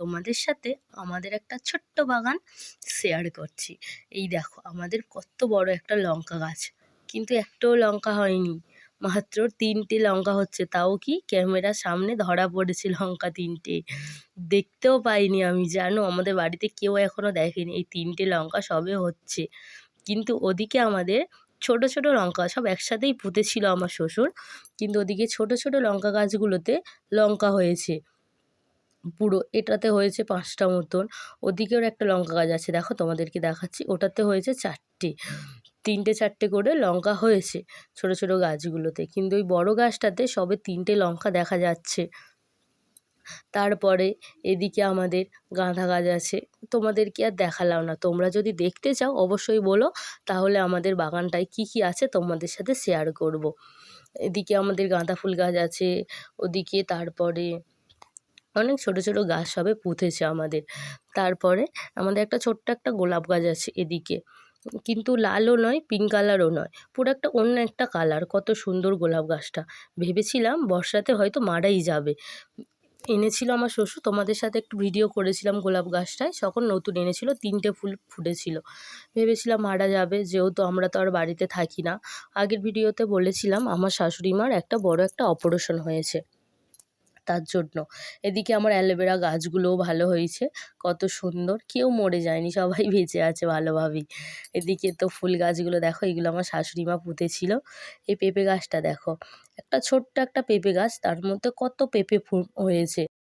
তোমাদের সাথে আমাদের একটা ছোট্ট বাগান শেয়ার করছি। এই দেখো আমাদের কত বড় একটা লঙ্কা গাছ, কিন্তু একটাও লঙ্কা হয়নি। মাত্র 3টে লঙ্কা হচ্ছে, তাও কি ক্যামেরার সামনে ধরা পড়েছে লঙ্কা 3টে। দেখতেও পাইনি আমি, জানো আমাদের বাড়িতে কেউ এখনো দেখেনি এই 3টে লঙ্কা সবে হচ্ছে। কিন্তু ওদিকে আমাদের ছোট ছোট লঙ্কা সব একসাথেই পুঁতেছিল আমার শ্বশুর, কিন্তু ওদিকে ছোট ছোট লঙ্কা গাছগুলোতে লঙ্কা হয়েছে। পুরো এটাতে হয়েছে 5টা মতন। ওদিকেও একটা লঙ্কা গাছ আছে, দেখো তোমাদেরকে দেখাচ্ছি, ওটাতে হয়েছে 4টে। 3টে 4টে করে লঙ্কা হয়েছে ছোট ছোট গাছগুলোতে, কিন্তু ওই বড় গাছটাতে সবে 3টে লঙ্কা দেখা যাচ্ছে। তারপরে এদিকে আমাদের গাঁদা গাছ আছে, তোমাদেরকে আর দেখালাম না। তোমরা যদি দেখতে চাও অবশ্যই বলো, তাহলে আমাদের বাগানটায় কি কি আছে তোমাদের সাথে শেয়ার করব। এদিকে আমাদের গাঁদা ফুল গাছ আছে, ওদিকে তারপরে অনেক ছোট ছোট গাছ সবে পুঁতেছে আমাদের। তারপরে আমাদের একটা ছোট্ট একটা গোলাপ গাছ আছে এদিকে, কিন্তু লালও নয় পিঙ্ক কালারও নয়, পুরো একটা অন্য একটা কালার। কত সুন্দর গোলাপ গাছটা, ভেবেছিলাম বর্ষাতে হয়তো মারাই যাবে। এনেছিল আমার শ্বশুর, তোমাদের সাথে একটু ভিডিও করেছিলাম গোলাপ গাছটায়, তখন নতুন এনেছিল, 3টে ফুল ফুটেছিল। ভেবেছিলাম মারা যাবে, যেহেতু আমরা তো আর বাড়িতে থাকি না। আগের ভিডিওতে বলেছিলাম আমার শাশুড়ি মার একটা বড় একটা অপারেশন হয়েছে, তার জন্য। এদিকে আমার অ্যালোভেরা গাছগুলোও ভালো হয়েছে, কত সুন্দর, কেউ মরে যায়নি, সবাই বেঁচে আছে ভালোভাবেই। এদিকে তো ফুল গাছগুলো দেখো, এগুলো আমার শাশুড়ি মা পুঁতেছিল। এই পেঁপে গাছটা দেখো, একটা ছোট্ট একটা পেঁপে গাছ, তার মধ্যে কত পেঁপে হয়েছে।